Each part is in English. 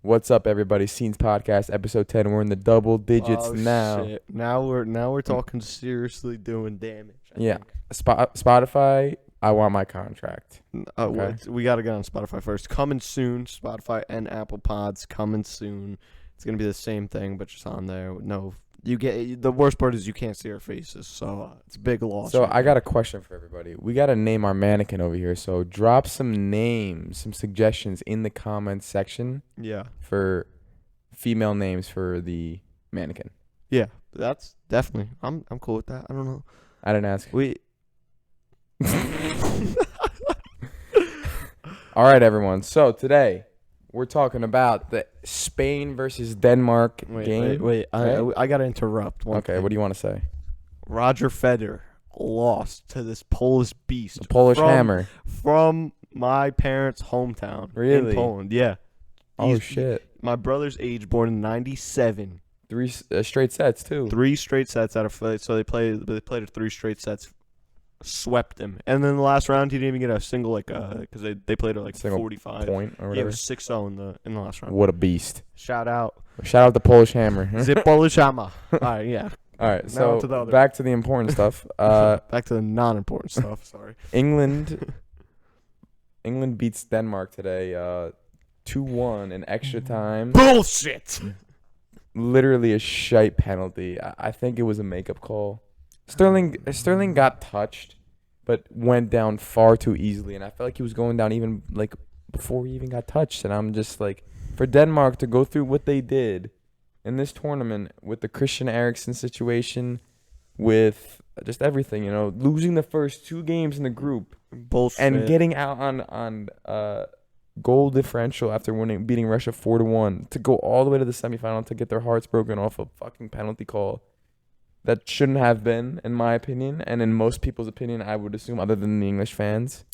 What's up, everybody? Scenes Podcast, episode 10. We're in the double digits now. Shit. Now we're talking seriously doing damage. I Yeah. think. Spotify, I want my contract. Okay. We got to get on Spotify first. Coming soon. Spotify and Apple Pods coming soon. It's gonna be the same thing, but just on there. No, the worst part is you can't see our faces, so it's a big loss. So right I there. got a question for everybody. We got to name our mannequin over here. So drop some names, some suggestions in the comments section for female names for the mannequin. Yeah, that's definitely. I'm cool with that. I don't know. I didn't ask. All right, everyone. So today we're talking about the Spain versus Denmark game. Wait. I gotta interrupt. Okay, what do you want to say? Roger Federer lost to this Polish beast. The Polish hammer. From my parents' hometown. Really? In Poland, yeah. Oh, shit. My brother's age, born in 97. 3 straight sets, too. 3 straight sets out of 5. So they played it 3 straight sets. Swept him. And then the last round, he didn't even get a single, because they played it single 45. Point or whatever. Yeah, it was 6-0 in the last round. What a beast. Shout out. Shout out the Polish hammer. The Polish hammer. All right, yeah. All right, Now so to the other. back to the important stuff. Back to the non-important stuff, sorry. England beats Denmark today 2-1 in extra time. Bullshit! Literally a shite penalty. I think it was a makeup call. Sterling got touched, but went down far too easily, and I felt like he was going down even before he even got touched. And I'm just like, for Denmark to go through what they did in this tournament with the Christian Eriksen situation, with just everything, losing the first 2 games in the group, Bullshit. and getting out on goal differential after beating Russia 4-1, to go all the way to the semifinal to get their hearts broken off a fucking penalty call that shouldn't have been, in my opinion, and in most people's opinion, I would assume, other than the English fans.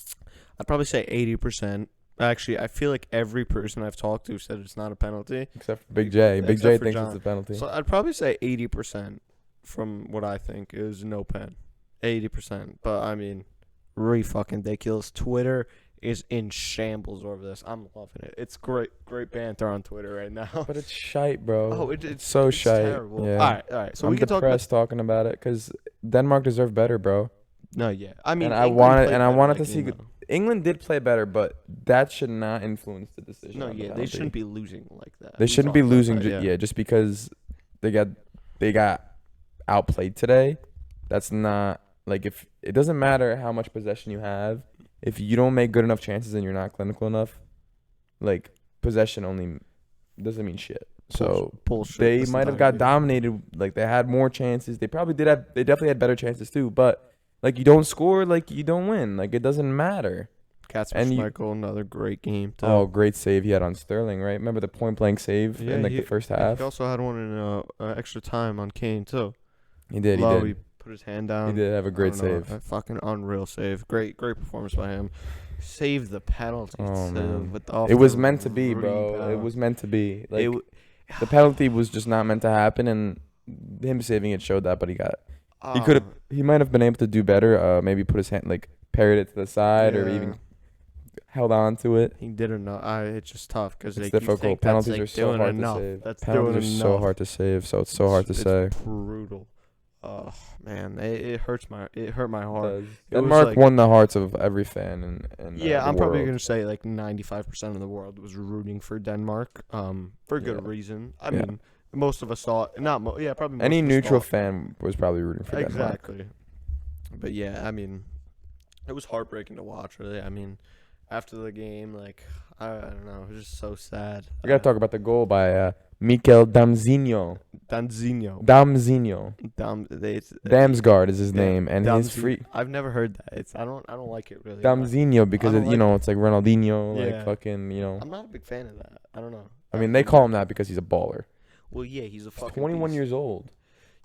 I'd probably say 80%. Actually, I feel like every person I've talked to said it's not a penalty. Except for Big J. Big J thinks it's a penalty. So I'd probably say 80% from what I think is no pen. 80%. But, I mean, fucking ridiculous. Twitter is in shambles over this. I'm loving it. It's great banter on Twitter right now. But it's shite, bro. Oh, it's so shite. Terrible. Yeah. All right. So I'm we can depressed talking about it because Denmark deserved better, bro. No, yeah. I mean, and I wanted to see. England did play better, but that should not influence the decision. No, yeah, they shouldn't be losing like that. They shouldn't be losing, just because they got outplayed today. That's not if it doesn't matter how much possession you have, if you don't make good enough chances and you're not clinical enough, possession only doesn't mean shit. So bullshit. They might have got dominated. They had more chances. They probably did have. They definitely had better chances too, but. You don't score, you don't win. It doesn't matter. Michael, another great game, too. Oh, great save he had on Sterling, right? Remember the point-blank save in the first half? He also had one in extra time on Kane, too. He did. He put his hand down. He did have a great save. A fucking unreal save. Great performance by him. Saved the penalty. Oh, man. It was meant to be, bro. It was meant to be. The penalty was just not meant to happen, and him saving it showed that, but he got it. He might have been able to do better. Maybe put his hand, parried it to the side, or even held on to it. He didn't know. It's just tough because it's difficult. Penalties are so hard to save. Penalties are so hard to save, so it's so hard to say. It's brutal. Oh man, it hurt my heart. Denmark won the hearts of every fan in I'm probably gonna say 95% of the world was rooting for Denmark. For good reason. I mean. Most of us saw it. Probably. Any neutral fan was probably rooting for Denmark. Exactly. But I mean, it was heartbreaking to watch. Really, I mean, after the game, I don't know, it was just so sad. We gotta talk about the goal by Mikel Damzinho. Damsgaard is his name, and his free. I've never heard that. I don't like it really. Damzinho because it's like Ronaldinho, fucking. I'm not a big fan of that. I don't know. I mean, they call him that because he's a baller. Well, yeah, he's a fucking 21 beast. years old.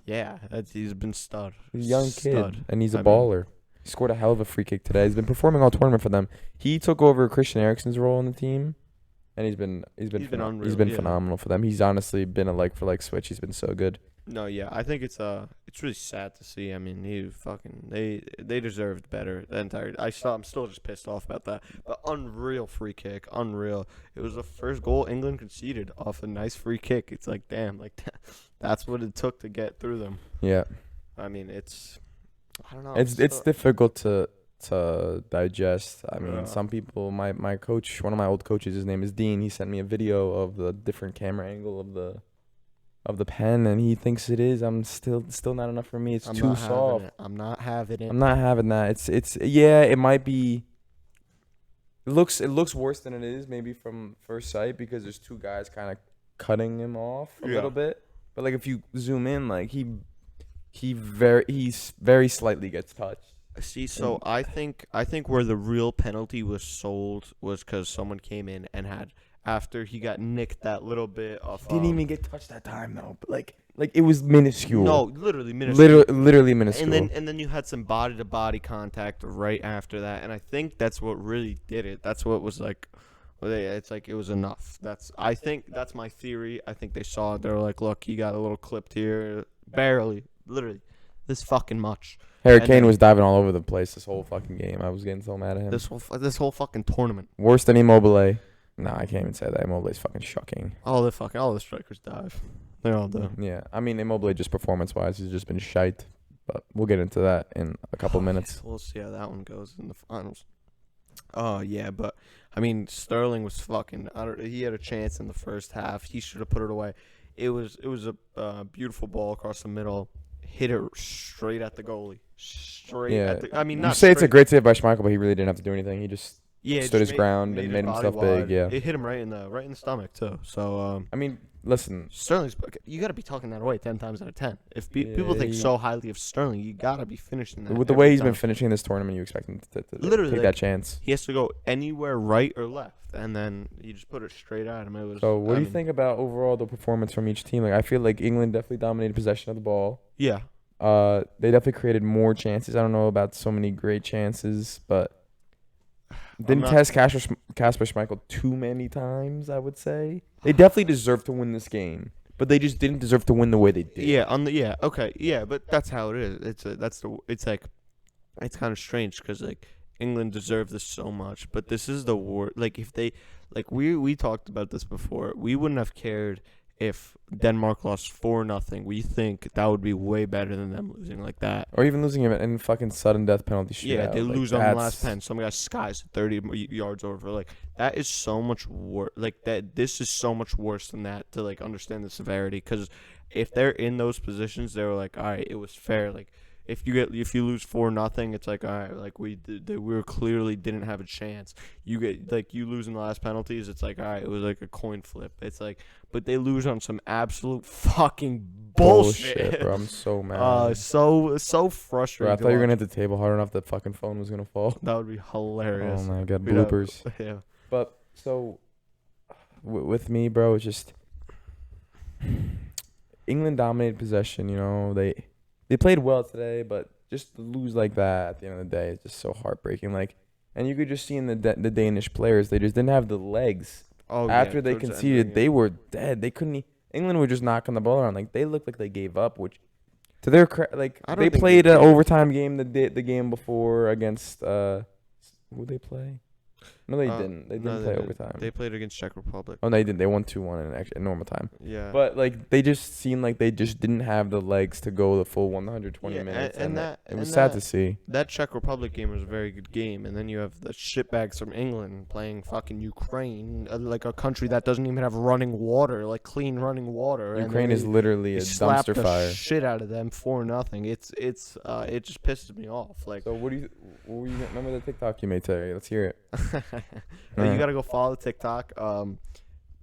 Yeah, he's been stud. He's a young kid, and he's a baller. He scored a hell of a free kick today. He's been performing all tournament for them. He took over Christian Eriksen's role in the team, And He's been he's unreal. been Yeah. phenomenal for them. He's honestly been a like for like switch. He's been so good. No, yeah, I think it's really sad to see. I mean, they deserved better the entire. I'm still just pissed off about that. But unreal free kick, unreal. It was the first goal England conceded off a nice free kick. It's like damn, like that's what it took to get through them. Yeah. I mean, I don't know. It's difficult to digest. I mean, Yeah. some people. My coach, one of my old coaches, his name is Dean. He sent me a video of the different camera angle of the pen, and he thinks it is. I'm still not enough for me. It's I'm too not having soft. it. I'm not having it. I'm not having that. It's yeah. It might be. It looks worse than it is maybe from first sight because there's two guys kind of cutting him off a Yeah. little bit. But like if you zoom in, like he's very slightly gets touched. See, so I think where the real penalty was sold was because someone came in and had after he got nicked that little bit of. Didn't even get touched that time though. But like it was minuscule. No, literally minuscule. Literally minuscule. And then you had some body to body contact right after that, and I think that's what really did it. That's what was like. It's like it was enough. I think that's my theory. I think they saw it. They were like, look, he got a little clipped here, barely, literally, this fucking much. Harry and Kane then- was diving all over the place this whole fucking game. I was getting so mad at him. This whole fucking tournament. Worse than Immobile. No, I can't even say that. Immobile's fucking shocking. All the strikers dive. They all do. Yeah, I mean Immobile just performance-wise has just been shite. But we'll get into that in a couple minutes. We'll see how that one goes in the finals. Oh yeah, but I mean Sterling was fucking. He had a chance in the first half. He should have put it away. It was a beautiful ball across the middle. Hit it straight at the goalie. Straight Yeah. at the. I mean, You not say it's a straight- great save by Schmeichel, but he really didn't have to do anything. He just Yeah, it stood just his ground and his made body himself big. wide. Yeah. It hit him right in the stomach too. So I mean, listen. Sterling's. You got to be talking that away 10 times out of 10. If people think Yeah. so highly of Sterling, you got to be finishing that. With the every way he's been time. finishing this tournament, you expect him to Literally, take like, that chance. He has to go anywhere right or left, and then you just put it straight at him. It was. So, what I do you mean, think about overall the performance from each team? Like, I feel like England definitely dominated possession of the ball. Yeah. They definitely created more chances. I don't know about so many great chances, but didn't not- test Kasper Schmeichel too many times. I would say they definitely deserve to win this game, but they just didn't deserve to win the way they did. Yeah. Okay. Yeah, but that's how it is. It's kind of strange because like England deserved this so much, but this is the war. Like if they, like we talked about this before, we wouldn't have cared if Denmark lost 4-0. We think that would be way better than them losing like that. Or even losing him in fucking sudden death penalty shootout. Yeah, they Like, lose on the last that's- pen. Some guy skies 30 yards over. Like that is so much worse. Like that, this is so much worse than that to like understand the severity. Because if they're in those positions, they're like, all right, it was fair. Like if you lose 4-0, it's like all right, like we clearly didn't have a chance. You get like you lose in the last penalties, it's like all right, it was like a coin flip. It's like, but they lose on some absolute fucking bullshit. Bro. I'm so mad. So frustrating. Bro, I to thought you were gonna watch. hit the table hard enough. The fucking phone was gonna fall. That would be hilarious. Oh my god, We'd have- bloopers. Yeah. But so, with me, bro, it's just England dominated possession. You know, they played well today, but just to lose like that at the end of the day is just so heartbreaking. Like, and you could just see in the Danish players, they just didn't have the legs. Oh, After yeah, they towards the end of the conceded, game. they were dead. They couldn't. England were just knocking the ball around. Like they looked like they gave up. Which, to their like, I don't they think they played an did. overtime game the game before against who they play. No, they didn't. They didn't play overtime. They played against Czech Republic. Oh, no, they didn't. They won 2-1 in normal time. Yeah. But like they just seemed like they just didn't have the legs to go the full 120 Yeah, minutes, and and that- it was and sad that- to see. That Czech Republic game was a very good game, and then you have the shitbags from England playing fucking Ukraine, like a country that doesn't even have running water, like clean running water. and Ukraine then is literally a slapped dumpster the fire. shit out of them 4-0. It just pisses me off. Like, So what remember the TikTok you made today? Let's hear it. you gotta go follow the TikTok.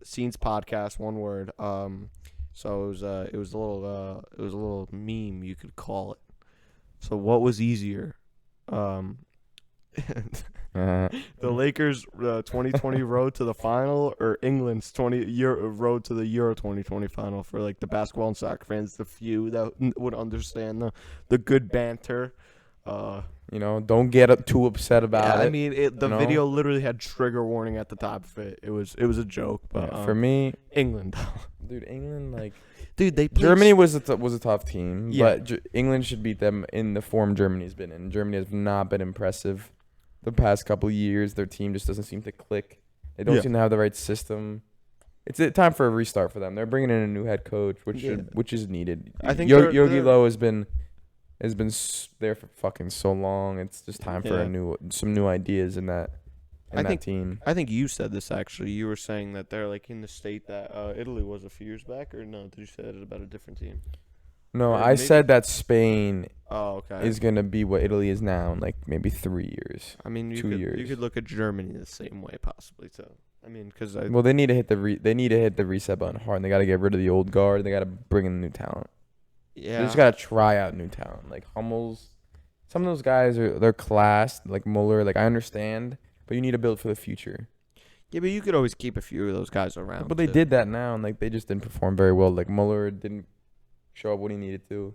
Scenes podcast, one word. So it was a little meme, you could call it. So what was easier? Uh, The Lakers 2020 road to the final, or England's road to the Euro 2020 final, for like the basketball and soccer fans, the few that would understand the good banter. You know, don't get too upset about I it. mean, the you know? video literally had trigger warning at the top of it. It was a joke, but Yeah, for me, England, dude, England like dude, they played Germany was a tough team, Yeah. but England should beat them in the form Germany's been in. Germany has not been impressive the past couple years. Their team just doesn't seem to click. They don't Yeah. seem to have the right system. It's time for a restart for them. They're bringing in a new head coach, Yeah. which is needed. I think Yogi they're- Low has been there for fucking so long. It's just time for Yeah. some new ideas in that team. I think you said this actually. You were saying that they're like in the state that Italy was a few years back, or no? Did you say that about a different team? No, Or I maybe- said that Spain Oh, okay. is gonna be what Italy is now in like maybe 3 years. I mean, 2 years. You could look at Germany the same way possibly too. I mean, because Well, they need to hit the reset button hard. And they got to get rid of the old guard. They got to bring in new talent. yeah, They just got to try out new talent. Like Hummels, some of those guys they're classed. Like Muller, like I understand, but you need to build for the future. yeah, but you could always keep a few of those guys around. But they too. did that now, and like they just didn't perform very well. Like Muller didn't show up when he needed to.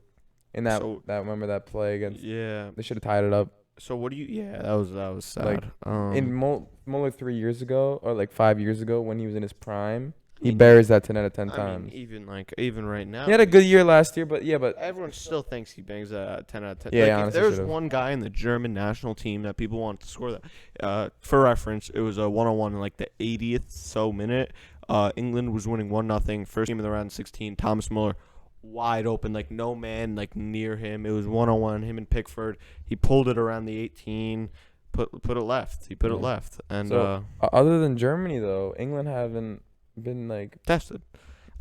In that So- remember that play against? Yeah. They should have tied it up. So what do you? Yeah, that was sad. Like, In Muller 3 years ago, or like 5 years ago, when he was in his prime, he mean, buries that 10 out of 10 I times. mean, even right now, He had a good year last year, but everyone still thinks he bangs that 10 out of 10. Yeah, like, if honestly there's should've. one guy in the German national team that people want to score that, for reference, it was a 1-on-1 in like the 80th minute. England was winning 1-0. First game of the round 16. Thomas Muller wide open, like no man like near him. It was 1-on-1, him and Pickford. He pulled it around the 18, put it left. He put it Yeah. left, and So, other than Germany, though, England haven't been like tested.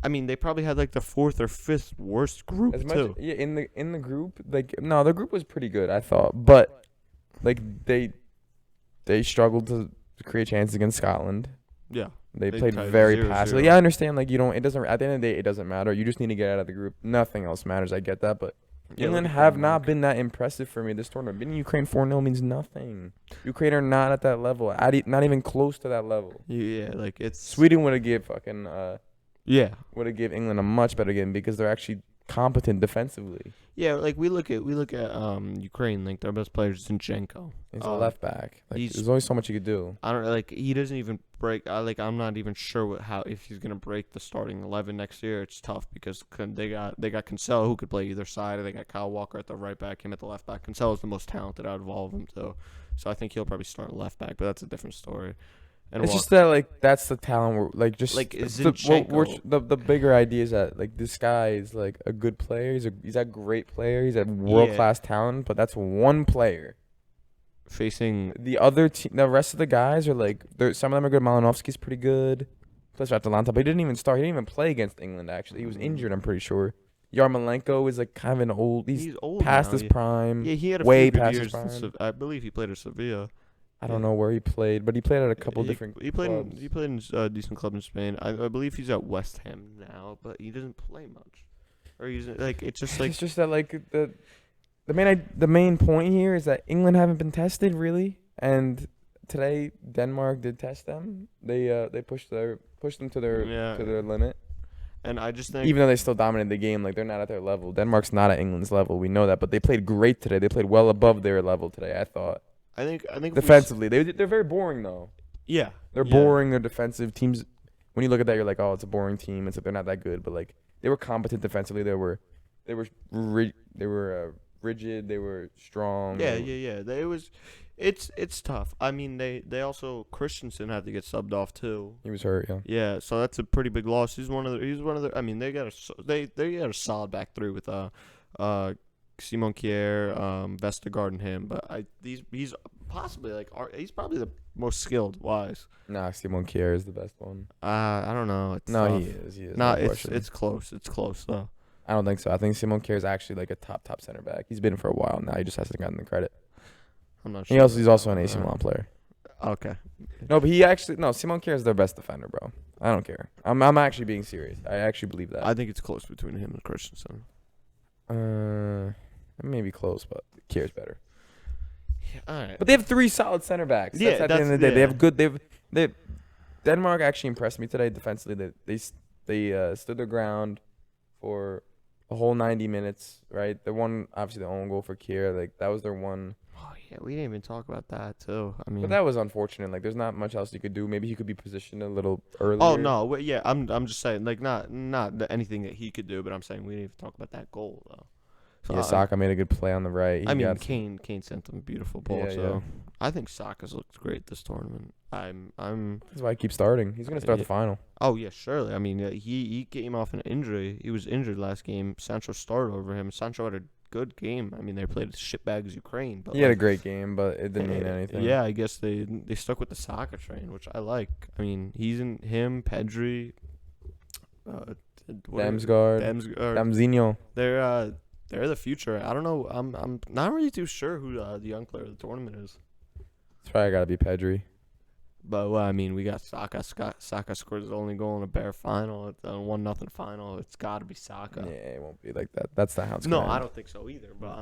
I mean, they probably had like the 4th or 5th worst group as much. too. Yeah, in the group, like no, the group was pretty good, I thought, but like they struggled to create chances against Scotland. Yeah. They They played tied very 0-0. passively. Yeah, I understand. Like you don't. It doesn't. At the end of the day, it doesn't matter. You just need to get out of the group. Nothing else matters. I get that, but Yeah, England look at have Denmark. not been that impressive for me this tournament. Beating Ukraine 4-0 means nothing. Ukraine are not at that level. Not even close to that level. Yeah, like it's Sweden would have give fucking Yeah. would have give England a much better game because they're actually competent defensively. Yeah, like we look at Ukraine, like their best player is Zinchenko. He's a left back. Like, he's- there's only so much you could do. I don't like he doesn't even break. I'm not even sure if he's gonna break the starting 11 next year. It's tough because they got Cancelo who could play either side. And they got Kyle Walker at the right back, him at the left back. Cancelo's the most talented out of all of them too, so I think he'll probably start left back. But that's a different story. And It's just that like that's the talent. Like just Like, the, Zinchenko- the bigger idea is that like this guy is like a good player. He's a great player. He's a world class talent. But that's one player. facing The rest of the guys are like some of them are good. Malinovsky's pretty good. Plays for Atalanta, but he didn't even start. He didn't even play against England. Actually, he was injured. I'm pretty sure. Yarmolenko is like kind of an old. He's old past now, his yeah. prime. Yeah, he had a way few good past his years. prime. I believe he played at Sevilla. I don't know where he played, but he played at a couple He- different. He played. clubs. He played in a decent club in Spain. I believe he's at West Ham now, but he doesn't play much. Or he's like it's just like It's just that like the main point here is that England haven't been tested really, and today Denmark did test them. They pushed them to their limit. and I just think Even though they still dominated the game, like they're not at their level. Denmark's not at England's level. We know that, but they played great today. They played well above their level today. I thought I think if we defensively, they're very boring though. yeah, They're yeah. boring. They're defensive teams. When you look at that, you're like, oh, it's a boring team. It's like they're not that good, but like they were competent defensively. They were rigid. They were strong. Yeah. It's tough. I mean, they also Christensen had to get subbed off too. He was hurt. Yeah. Yeah, so that's a pretty big loss. He's one of the. I mean, they got a solid back three with Simon Kjær, Vestergaard, and him. But he's possibly he's probably the most skilled wise. Nah, Simon Kjær is the best one. I don't know. It's No, tough. he is. He is. No, no it's question. it's close. It's close though. I don't think so. I think Simon Kjær is actually like a top center back. He's been for a while now. He just hasn't gotten the credit. I'm not sure. He's also an AC Milan player. Okay. No, but Simon Kjær is their best defender, bro. I don't care. I'm actually being serious. I actually believe that. I think it's close between him and Christensen. Maybe close, but Kjær's better. Yeah, all right. But they have 3 solid center backs. Yeah, That's at the end of the day. yeah. They have good. They Denmark actually impressed me today defensively. They stood their ground for a whole 90 minutes, right? The one, obviously, the own goal for Kier, like, that was their one. Oh yeah, we didn't even talk about that too. I But mean, that was unfortunate. Like, there's not much else you could do. Maybe he could be positioned a little oh earlier. no, yeah, I'm just saying, like, anything that he could do, but I'm saying we didn't even talk about that goal though. So Yeah, Saka made a good play on the right. I He mean, got some, Kane sent them a beautiful ball. yeah, So yeah. I think Saka's looked great this tournament. I'm. That's why I keep starting. He's gonna start Yeah. the final. Oh yeah, surely. I mean, he came off an injury. He was injured last game. Sancho started over him. Sancho had a good game. I mean, they played shitbags Ukraine, but He had a like, great game, but it didn't mean anything. yeah, I guess they stuck with the Saka train, which I like. I mean, he's in him, Pedri, Damsgaard, Damzinho. They're the future. I don't know. I'm not really too sure who the young player of the tournament is. It's probably gotta be Pedri. But well, I mean, we got Saka. Saka scored his only goal in a bare final. It's a 1-0 final. It's got to be Saka. Yeah, it won't be like that. That's not how it's No, gonna I end. don't think so either. But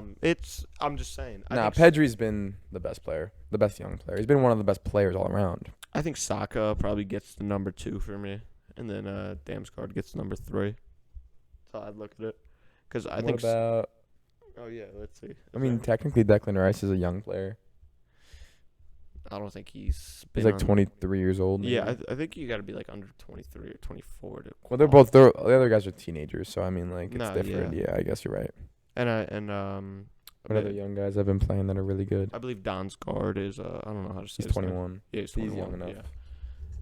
I'm just saying. Nah, Pedri's been the best player, the best young player. He's been one of the best players all around. I think Saka probably gets the number 2 for me, and then Damsgaard gets number 3. So I'd look at it, because I What think. about? Oh yeah, let's see. I mean, technically, Declan Rice is a young player. I don't think he's He's been like on- 23 years old. Yeah, maybe. I think you got to be like under 23 or 24 to. Well, they're both. The other guys are teenagers, so I mean, like, it's No, different. yeah. Yeah, I guess you're right. I What other young guys have been playing that are really good? believe Donsgaard is I don't know how to say He's his name. 21. Yeah, he's He's 21. young enough. Yeah.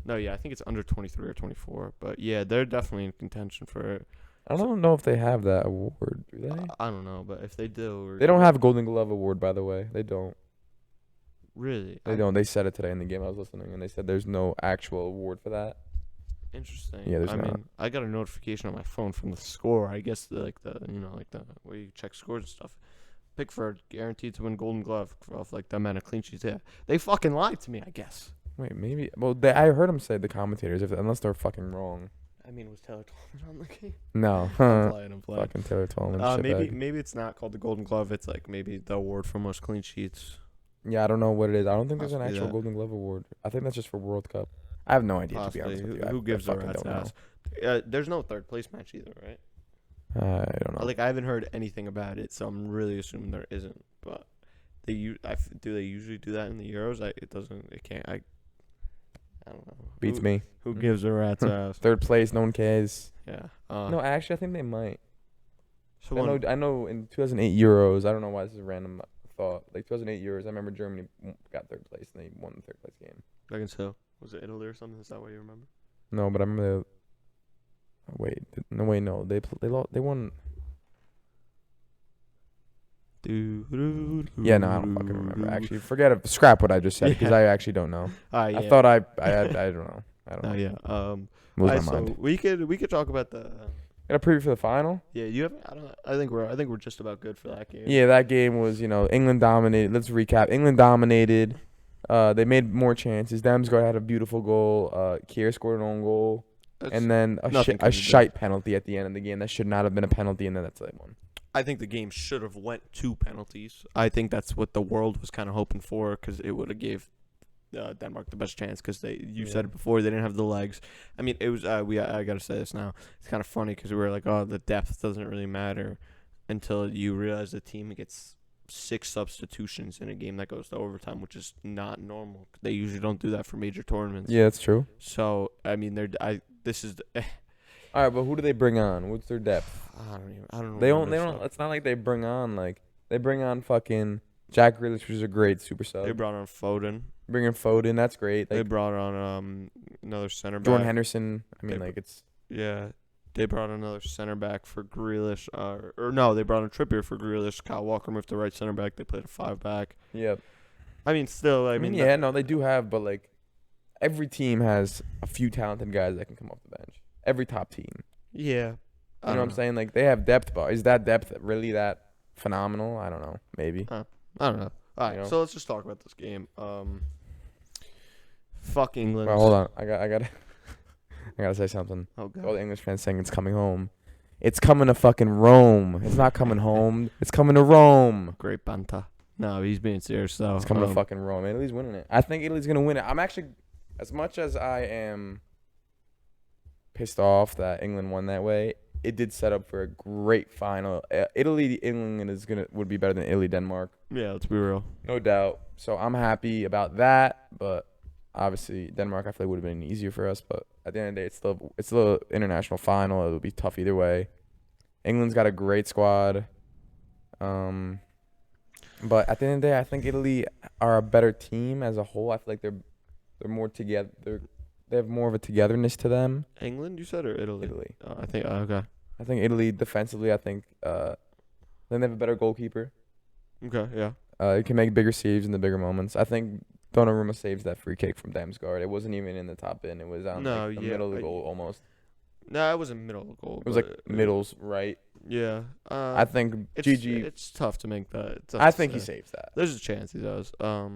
No, yeah, I think it's under 23 or 24. But yeah, they're definitely in contention for it. I don't know if they have that award. Do they? I don't know, but if they do, They don't have a Golden Glove award, by the way. They don't. really. They don't. They said it today in the game I was listening, and they said there's no actual award for that. Interesting. Yeah, there's I not. mean, I got a notification on my phone from the score. I guess the where you check scores and stuff. Pickford guaranteed to win Golden Glove off like the amount of clean sheets. Yeah, they fucking lied to me. I guess. Wait, maybe. Well, I heard them say the commentators, unless they're fucking wrong. I mean, was Taylor Tolman on the game? No. I'm playing. Fucking Taylor Tolman. Maybe it's not called the Golden Glove. It's like maybe the award for most clean sheets. Yeah, I don't know what it is. I don't think there's an Possibly actual that. Golden Glove award. I think that's just for World Cup. I have no idea, to be Possibly. honest with you. Who gives I a fucking rat's don't know. ass? There's no third place match either, right? I don't know. Like I haven't heard anything about it, so I'm really assuming there isn't. But do they usually do that in the Euros? It can't. I don't know. Beats me. Who gives a rat's ass? Third place, no one cares. Yeah. No, actually, I think they might. So I know in 2008 Euros, I don't know why this is a random thought. Like 2008 Euros, I remember Germany got third place and they won the third place game. against who? Was it Italy or something? Is that what you remember? No, but I remember no. They won. Yeah, no, I don't fucking remember. Actually, scrap what I just said because Yeah. I actually don't know. Yeah. I thought I don't know. I don't know. Yeah. Lose my so mind. we could talk about the. Got a preview for the final? Yeah, you have. I think we're just about good for that game. Yeah, that game was, England dominated. Let's recap. England dominated. They made more chances. Damsgaard had a beautiful goal. Kier scored an own goal. And then nothing a can be shite penalty at the end of the game. That should not have been a penalty, and then that's the one. I think the game should have went to penalties. I think that's what the world was kind of hoping for because it would have gave Denmark the best chance because you said it before, they didn't have the legs. I mean, it was I got to say this now. It's kind of funny because we were like, oh, the depth doesn't really matter until you realize the team gets 6 substitutions in a game that goes to overtime, which is not normal. They usually don't do that for major tournaments. Yeah, that's true. So, I mean, this is All right, but who do they bring on? What's their depth? I don't know. They don't. It's not like they bring on fucking Jack Grealish, which is a great super sub. They brought on Foden. Bringing Foden, that's great. They brought on another center back. Jordan Henderson. I mean, it's. Yeah. They brought another center back for Grealish. Or no, they brought in Trippier for Grealish. Kyle Walker moved to right center back. They played a 5-back. Yep. I mean, still, I mean, yeah, no, they do have, but every team has a few talented guys that can come off the bench. Every top team. Yeah. You know what I'm saying? They have depth, but is that depth really that phenomenal? I don't know. Maybe. I don't know. All right, so let's just talk about this game. Fuck England. Well, hold on. I gotta say something. Oh god. All the English fans saying it's coming home. It's coming to fucking Rome. It's not coming home. It's coming to Rome. Great banta. No, he's being serious though. It's coming to fucking Rome. Italy's winning it. I think Italy's gonna win it. I'm actually, as much as I am pissed off that England won that way, it did set up for a great final. Italy England would be better than Italy Denmark, Yeah, let's be real. no doubt. So I'm happy about that. But obviously Denmark I feel like would have been easier for us. But at the end of the day, it's still an international final. It'll be tough either way. England's got a great squad. But at the end of the day, I think Italy are a better team as a whole. I feel like they're more together. They have more of a togetherness to them. England, you said, or Italy? Italy. I think. Okay. I think Italy defensively. I think then they have a better goalkeeper. Okay. Yeah. He can make bigger saves in the bigger moments. I think Donnarumma saves that free kick from Damsgaard. It wasn't even in the top bin. It was on the middle of the goal almost. No, it wasn't middle of the goal. It was like middles right. Yeah. I think Gigi. It's tough to make that. I think he saves that. There's a chance he does. I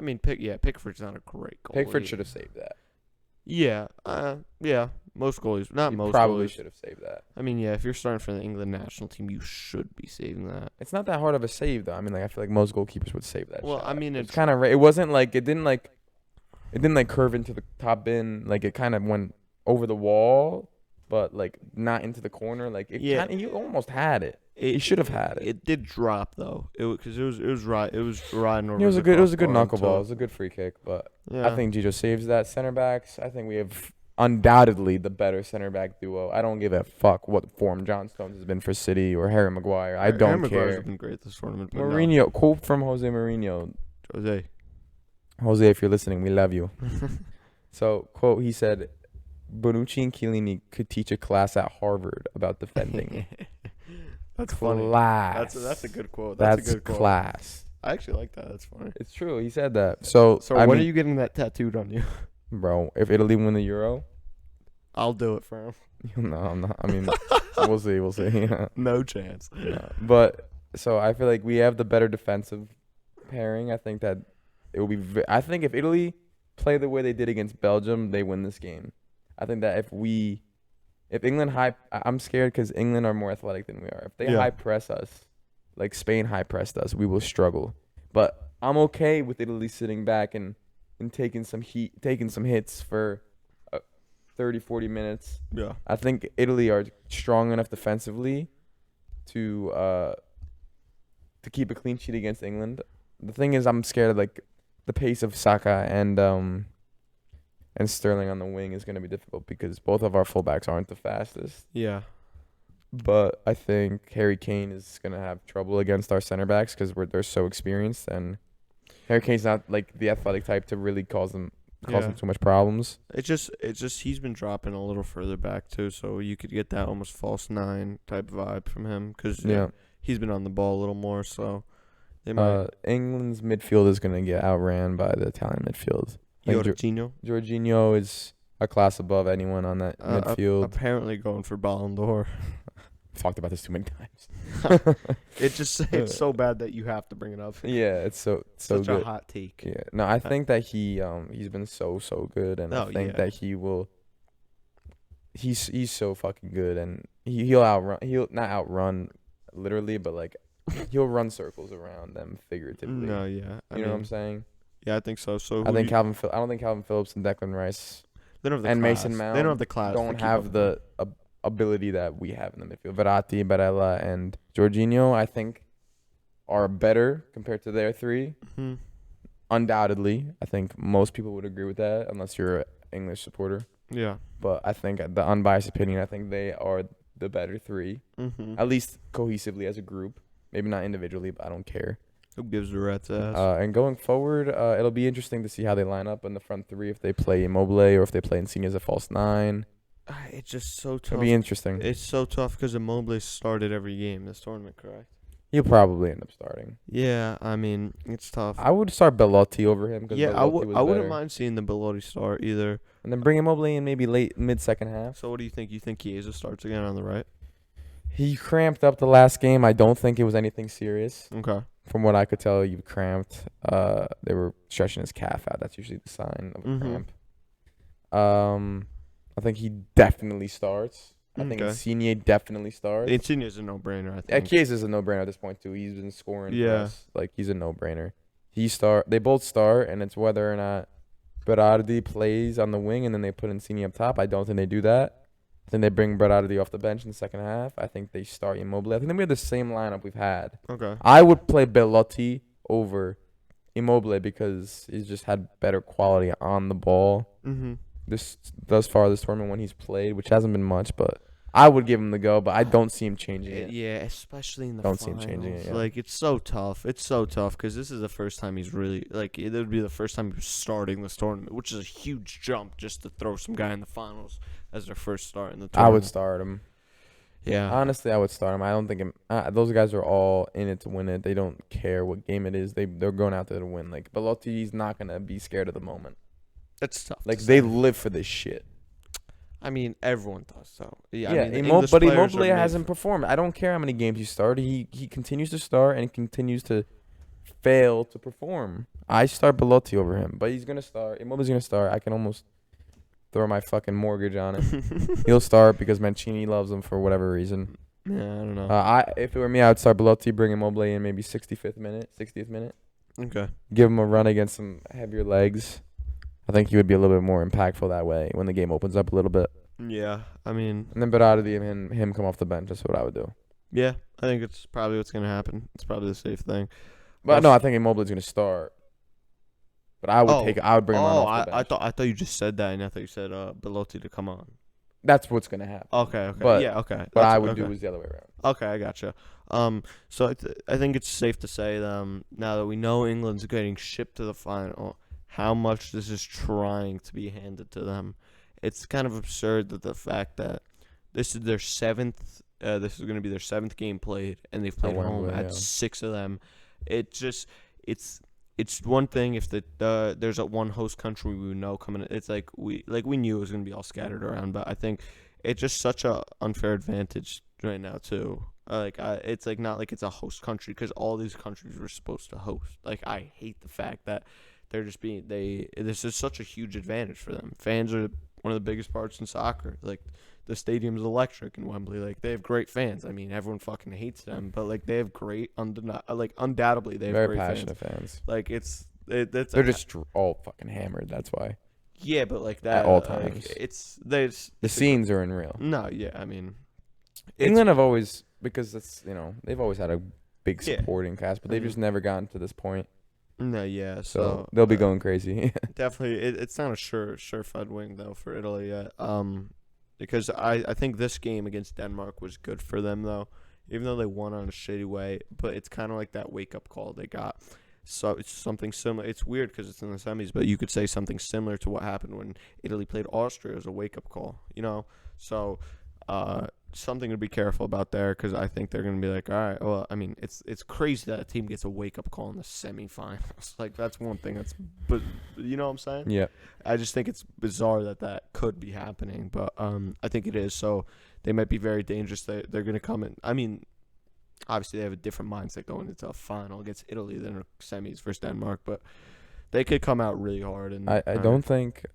mean, Pickford's not a great goalie. Pickford should have saved that. Yeah. Yeah. Most goalies, not He most. probably goalies. should have saved that. I mean, yeah. If you're starting for the England national team, you should be saving that. It's not that hard of a save though. I mean, like I feel like most goalkeepers would save that. Well, shot. I mean, it's kind of. It wasn't like it didn't like curve into the top bin. Like it kind of went over the wall, but like not into the corner. Like it you almost had it. You should have had it. It did drop though. It was right. It was riding over. It was a good knuckleball. It was a good free kick, but yeah. I think Gio saves that. Center backs, I think we have undoubtedly the better center back duo. I don't give a fuck what form John Stones has been for City or Harry Maguire. I don't Harry care. Maguire's been great this tournament. Mourinho, quote from Jose Mourinho. Jose, if you're listening, we love you. So, quote, he said, Bonucci and Chiellini could teach a class at Harvard about defending. That's funny. Class. That's a good quote. That's a good quote. class. I actually like that. That's funny. It's true. He said that. So when are you getting that tattooed on you? Bro, if Italy win the Euro, I'll do it for him. No, I'm not. I mean, we'll see. No chance. No. But so I feel like we have the better defensive pairing. I think that it will be. I think if Italy play the way they did against Belgium, they win this game. I think that if England I'm scared because England are more athletic than we are. If they high press us, like Spain high pressed us, we will struggle. But I'm okay with Italy sitting back and taking some hits for 30, 40 minutes. Yeah. I think Italy are strong enough defensively to keep a clean sheet against England. The thing is, I'm scared of like the pace of Saka and Sterling on the wing is going to be difficult because both of our fullbacks aren't the fastest. Yeah. But I think Harry Kane is going to have trouble against our center backs because they're so experienced, and Harry Kane's not like the athletic type to really cause them too much problems. It's just he's been dropping a little further back too, so you could get that almost false nine type vibe from him because he's been on the ball a little more. So they might. England's midfield is going to get outran by the Italian midfield. Jorginho is a class above anyone on that midfield. Apparently going for Ballon d'Or. We've talked about this too many times. It's so bad that you have to bring it up. Yeah, it's so such good. A hot take. Yeah, no, I think that he's been so good, and I think that he will. He's so fucking good, and he'll not outrun literally, but like he'll run circles around them figuratively. No, yeah, you know what I'm saying? Yeah, I think so. I think I don't think Calvin Phillips and Declan Rice and Mason Mount don't have the class. Don't have the ability that we have in the midfield. Verratti, Barella, and Jorginho, I think, are better compared to their three. Mm-hmm. Undoubtedly, I think most people would agree with that, unless you're an English supporter. Yeah. But I think the unbiased opinion, I think they are the better three, at least cohesively as a group. Maybe not individually, but I don't care. Who gives a rat's ass? And going forward, it'll be interesting to see how they line up in the front three, if they play Immobile or if they play Insigne as a false nine. It's just so tough. It'll be interesting. It's so tough because Immobile started every game this tournament, correct? He'll probably end up starting. Yeah, I mean, it's tough. I would start Belotti over him. I wouldn't mind seeing the Belotti start either. And then bring Immobile in maybe mid-second half. So what do you think? You think Chiesa starts again on the right? He cramped up the last game. I don't think it was anything serious. Okay. From what I could tell, he cramped. They were stretching his calf out. That's usually the sign of a cramp. I think he definitely starts. I think Insigne definitely starts. Insigne is a no-brainer, I think. Chiesa is a no-brainer at this point, too. He's been scoring for us. Like, he's a no-brainer. They both start, and it's whether or not Berardi plays on the wing and then they put Insigne up top. I don't think they do that. I think they bring Berardi off the bench in the second half. I think they start Immobile. I think we have the same lineup we've had. Okay. I would play Belotti over Immobile because he's just had better quality on the ball Mm-hmm. thus far this tournament when he's played, which hasn't been much, but I would give him the go, but I don't see him changing it. Yeah, especially in the Don't see finals. him changing it, yeah. Like, it's so tough. It's so tough because this is the first time he's really, like, it would be the first time he's starting this tournament, which is a huge jump just to throw some guy in the finals as their first start in the I would tournament. start him. Yeah. Honestly, I would start him. I don't think those guys are all in it to win it. They don't care what game it is. They're going out there to win. Like Belotti's not gonna be scared of the moment. It's tough. Like to they say. live for this shit. I mean, everyone does, so. Yeah, Yeah, I mean, the English but players Immobile are made hasn't performed. I don't care how many games he started. He continues to start and continues to fail to perform. I start Belotti over him, but he's gonna start. Immobile's gonna start. I can almost throw my fucking mortgage on it. He'll start because Mancini loves him for whatever reason. Yeah, I don't know. If it were me, I would start Belotti, bring Immobile in maybe 65th minute, 60th minute. Okay. Give him a run against some heavier legs. I think he would be a little bit more impactful that way when the game opens up a little bit. Yeah, I mean, And then Berardi and him come off the bench. That's what I would do. yeah, I think it's probably what's going to happen. It's probably the safe thing. But no, I think Immobile's going to start. But I would bring him on off the bench. I thought you just said that, and I thought you said Belotti to come on. That's what's going to happen. Okay, But- yeah, okay. What I would do is the other way around. Okay, I gotcha. So I think it's safe to say now that we know England's getting shipped to the final, how much this is trying to be handed to them. It's kind of absurd that the fact that this is their seventh. This is going to be their seventh game played, and they've played home Wembley, at yeah. 6 of them. It just it's one thing if there's a one host country we know coming. It's like we knew it was going to be all scattered around, but I think it's just such a unfair advantage right now too. It's like not like it's a host country because all these countries were supposed to host. Like I hate the fact that they're just being this is such a huge advantage for them. Fans are one of the biggest parts in soccer. Like the stadium's electric in Wembley. Like they have great fans. I mean, everyone fucking hates them, but like they have great undoubtedly they have Very great passionate fans. fans. Like They're just all fucking hammered. That's why. yeah, but like that At all like, times. The Scenes are unreal. No, yeah, I mean, England have always, because it's, they've always had a big Yeah. supporting cast, but they've Mhm. just never gotten to this point. no, yeah. So they'll be going crazy. Definitely, it's not a surefire win though for Italy yet. Because I think this game against Denmark was good for them though, even though they won on a shitty way. But it's kind of like that wake up call they got. So it's something similar. It's weird because it's in the semis, but you could say something similar to what happened when Italy played Austria as a wake up call. So something to be careful about there because I think they're gonna be like, all right, well, I mean, it's crazy that a team gets a wake up call in the semifinals. Like that's one thing but you know what I'm saying? Yeah. I just think it's bizarre that could be happening, but I think it is. So they might be very dangerous. They're going to come in. I mean, obviously they have a different mindset going into a final against Italy than a semis versus Denmark, but they could come out really hard. And I don't think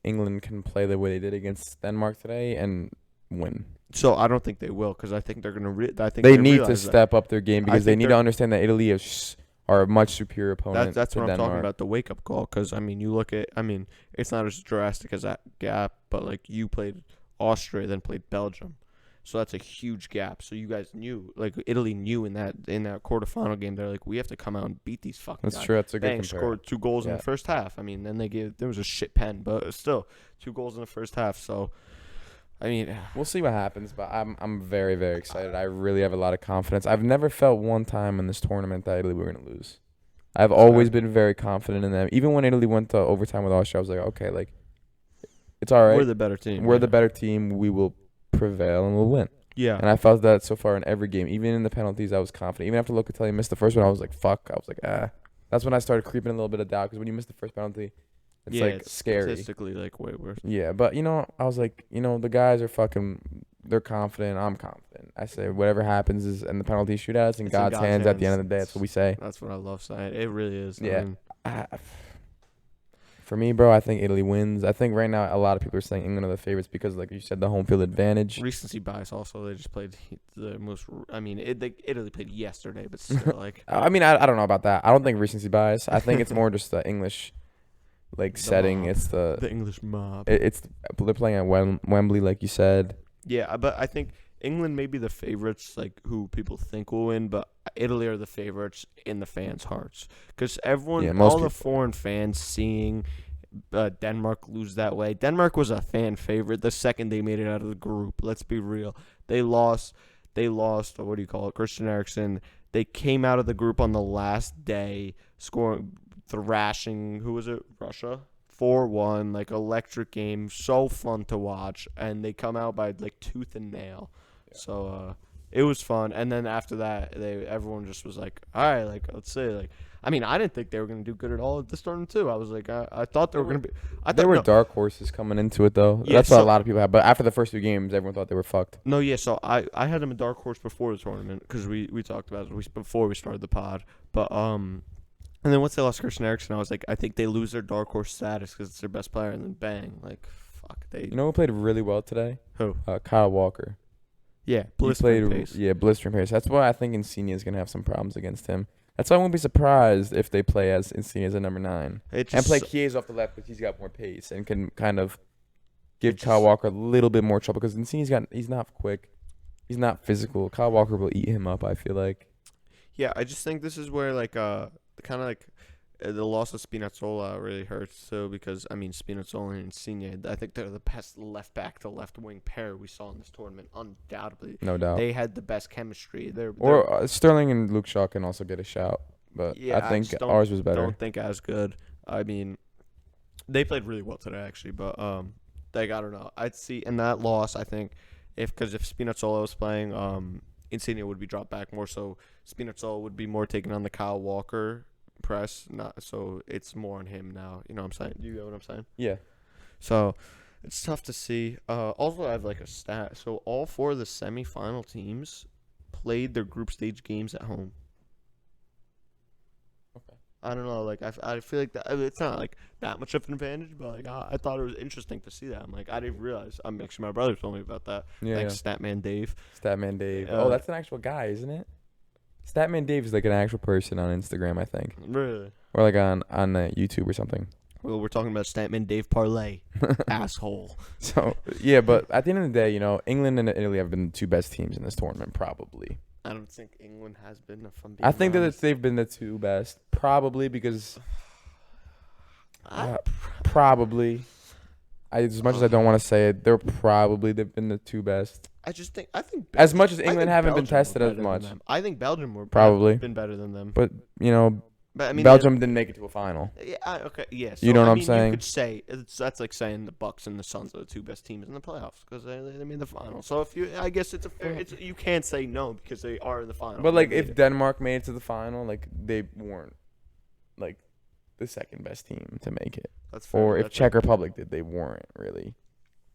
England can play the way they did against Denmark today and win. So I don't think they will because I think they're going to. I think They need to realize that. step up their game because they think need to understand that Italy are a much superior opponent. That's to what I'm Denmark. talking about, the wake up call. Because I mean, you look at. I mean, it's not as drastic as that gap, but like you played Austria, then played Belgium, so that's a huge gap. So you guys knew, like Italy knew in that quarterfinal game, they're like, we have to come out and beat these fucking That's guys. true. That's a good Bang, comparison. scored 2 goals in Yeah. the first half. I mean, then there was a shit pen, but still 2 goals in the first half. So, I mean, We'll see what happens, but I'm very, very excited. I really have a lot of confidence. I've never felt one time in this tournament that Italy were going to lose. I've always been very confident in them. Even when Italy went to overtime with Austria, I was like, okay, like, it's all right. we're the better team. We're yeah. the better team. We will prevail and we'll win. Yeah. And I felt that so far in every game. Even in the penalties, I was confident. Even after Locatelli missed the first one, I was like, fuck. I was like, ah. That's when I started creeping a little bit of doubt because when you miss the first penalty, it's like scary. Statistically, like way worse. Yeah, but I was like, the guys are they're confident. I'm confident. I say whatever happens is in the penalty shootouts in It's God's hands at the end of the day. That's what we say. That's what I love saying. It really is. Yeah. I mean, For me, bro, I think Italy wins. I think right now a lot of people are saying England are the favorites because, like you said, the home field advantage. recency bias. Also, they just played the most. I mean, Italy played yesterday, but still, like. I mean, I don't know about that. I don't think recency bias. I think it's more just the English like The setting. mob. It's The English mob. it's they're playing at Wembley, like you said. Yeah, but I think England may be the favorites, like who people think will win, but Italy are the favorites in the fans' hearts because Yeah, everyone, most all the people. foreign fans, seeing Denmark lose that way. Denmark was a fan favorite the second they made it out of the group. Let's be real. They lost. They lost. What do you call it? Christian Eriksen. They came out of the group on the last day, scoring, thrashing. Who was it? Russia. 4-1, like electric game, so fun to watch, and they come out by like tooth and nail. Yeah. So it was fun, and then after that, everyone just was like, all right, like let's say like. I mean, I didn't think they were gonna do good at all at this tournament too. I was like, I thought they were gonna be. I There thought were no, dark horses coming into it though. Yeah, That's what a so- lot of people have. But after the first 2 games, everyone thought they were fucked. no, yeah. So I had them a dark horse before the tournament because we talked about it before we started the pod. But and then once they lost Christian Eriksen, I was like, I think they lose their dark horse status because it's their best player, and then bang, like fuck, they. You know who played really well today? Who? Kyle Walker. Yeah, He blistering played, pace. yeah, blistering pace. That's why I think Insigne is gonna have some problems against him. That's why I won't be surprised if they play as Insigne as a number 9 It and just play Chiesa off the left because he's got more pace and can kind of give It's Kyle just- Walker a little bit more trouble because he's not quick, he's not physical. Kyle Walker will eat him up. I feel like. Yeah, I just think this is where like kind of like the loss of Spinazzola really hurts too because I mean Spinazzola and Insigne, I think they're the best left back to left wing pair we saw in this tournament, undoubtedly. No doubt. They had the best chemistry. Or Sterling and Luke Shaw can also get a shout, but Yeah, I think just don't- ours was better. don't think as good. I mean, they played really well today actually, but like I don't know. I'd see in that loss. I think if Spinazzola was playing, Insigne would be dropped back more. So Spinazzola would be more taking on the Kyle Walker press. Not so it's more on him now. You know what I'm saying? You get what I'm saying? Yeah. So it's tough to see. Also, I have like a stat. So all 4 of the semifinal teams played their group stage games at home. Okay. I don't know. Like I feel like that. I mean, it's not like that much of an advantage, but like I thought it was interesting to see that. I'm like I didn't realize. I'm actually my brother told me about that. Yeah. Thanks, Statman Dave. Statman Dave. Uh, Oh, that's an actual guy, isn't it? Statman Dave is like an actual person on Instagram, I think, Really? or like on YouTube or something. Well, we're talking about Statman Dave Parlay, asshole. So yeah, but at the end of the day, England and Italy have been the 2 best teams in this tournament, probably. I don't think England has been. If I'm being I think that honest. they've been the 2 best, probably because I- probably. As much as I don't want to say it, they've been the 2 best. I just think I think As much as I England think haven't been Belgium were tested as better than much, them. I think Belgium were Probably. been better than them. but But I mean, Belgium didn't make it to a final. Yeah. Okay. Yeah. So, You know what I I'm mean, saying? You could say that's like saying the Bucks and the Suns are the 2 best teams in the playoffs because they made the final. So if you, I guess it's a fair. It's you can't say no because they are in the final. But They like, made if it. Denmark made it to the final, like they weren't like the second best team to make it. That's fair. Or if That's Czech Republic did, they weren't really.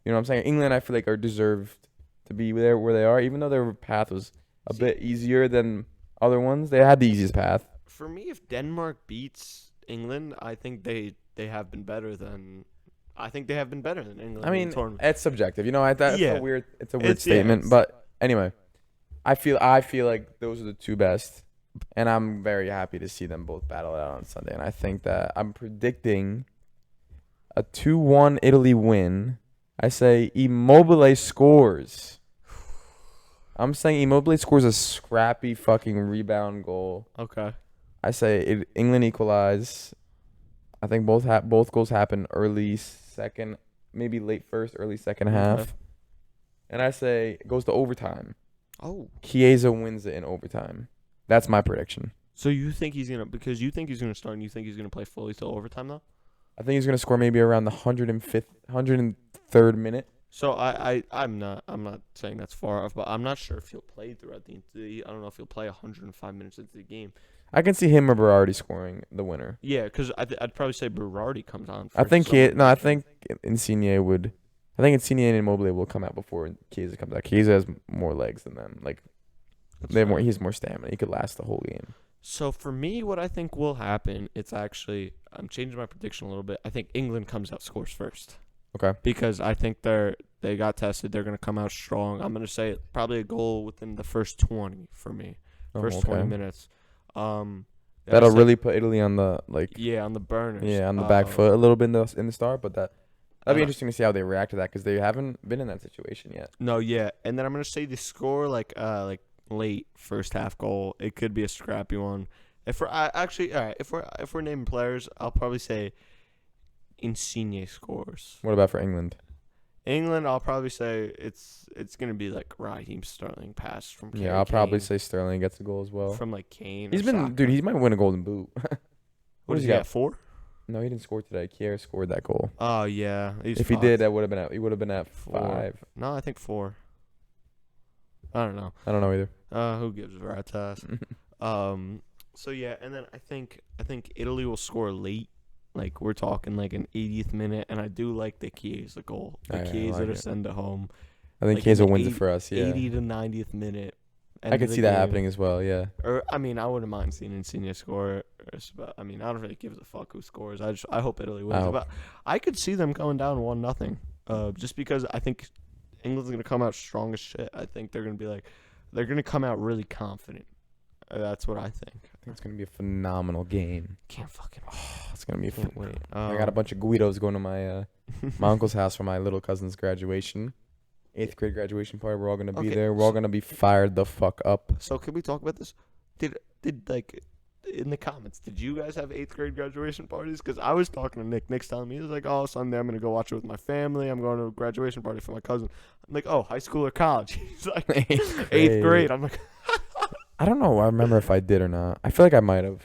You know what I'm saying? England, I feel like, are deserved to be there where they are, even though their path was a bit easier than other ones. They had the easiest path. For me, if Denmark beats England, I think they have been better than. I think they have been better than England. I in mean, the tournament. it's subjective. That's Yeah. a weird. It's a weird It's- yeah, statement, it's- but anyway, I feel like those are the 2 best, and I'm very happy to see them both battle it out on Sunday. And I think that I'm predicting a 2-1 Italy win. I say Immobile scores. I'm saying Immobile scores a scrappy fucking rebound goal. Okay. I say England equalize. I think both goals happen early second, maybe late first, early second half. Okay. And I say it goes to overtime. Oh. Chiesa wins it in overtime. That's my prediction. So you think he's gonna start and you think he's gonna play fully till overtime though? I think he's gonna score maybe around the 103rd minute. So I'm not saying that's far off, but I'm not sure if he'll play throughout the I don't know if he'll play 105 minutes into the game. I can see him or Berardi scoring the winner. Yeah, because I'd probably say Berardi comes on. I think some- I think Insigne would. I think Insigne and Immobile will come out before Chiesa comes out. Chiesa has more legs than them. Like That's they have more. fair. He has more stamina. He could last the whole game. So for me, what I think will happen, it's actually I'm changing my prediction a little bit. I think England comes out scores first. Okay. Because I think they got tested. They're gonna come out strong. I'm gonna say probably a goal within the first 20 for me. First 20 minutes. That'll really put Italy on the on the burners. on the back foot a little bit in the start, but that'd be uh, interesting to see how they react to that because they haven't been in that situation yet. No, yeah, and then I'm gonna say the score like late first half goal. It could be a scrappy one. If we're actually all right, if we're naming players, I'll probably say Insigne scores. What about for England? England, I'll probably say it's gonna be like Raheem Sterling pass from Kane. Yeah, I'll probably say Sterling gets a goal as well. From like Kane. He might win a golden boot. What does he got? 4? No, he didn't score today. Kier scored that goal. Oh yeah. If he did, he would have been at 4. 5. No, I think 4. I don't know. I don't know either. Who gives a rat's ass? So yeah, and then I think Italy will score late. Like we're talking like an 80th minute, and I do like the Chiesa goal. The Chiesa to send it home. I think Chiesa wins it for us. Yeah, 80 to 90th minute. I could see that happening as well. Yeah. Or I mean, I wouldn't mind seeing Insigne score. But I mean, I don't really give a fuck who scores. I hope Italy wins. But I could see them going down 1-0. Just because I think England's gonna come out strong as shit. I think they're gonna come out really confident. That's what I think. I think it's gonna be a phenomenal game. Can't fucking wait. It's gonna be. Wait. I got a bunch of Guidos going to my my uncle's house for my little cousin's graduation, 8th grade graduation party. We're all gonna be there. We're all gonna be fired the fuck up. So can we talk about this? Did like in the comments? Did you guys have 8th grade graduation parties? Because I was talking to Nick. Nick's telling me he was like, "Oh, Sunday I'm gonna go watch it with my family. I'm going to a graduation party for my cousin." I'm like, "Oh, high school or college?" He's like, "8th grade." I'm like. I don't know. I remember if I did or not. I feel like I might have.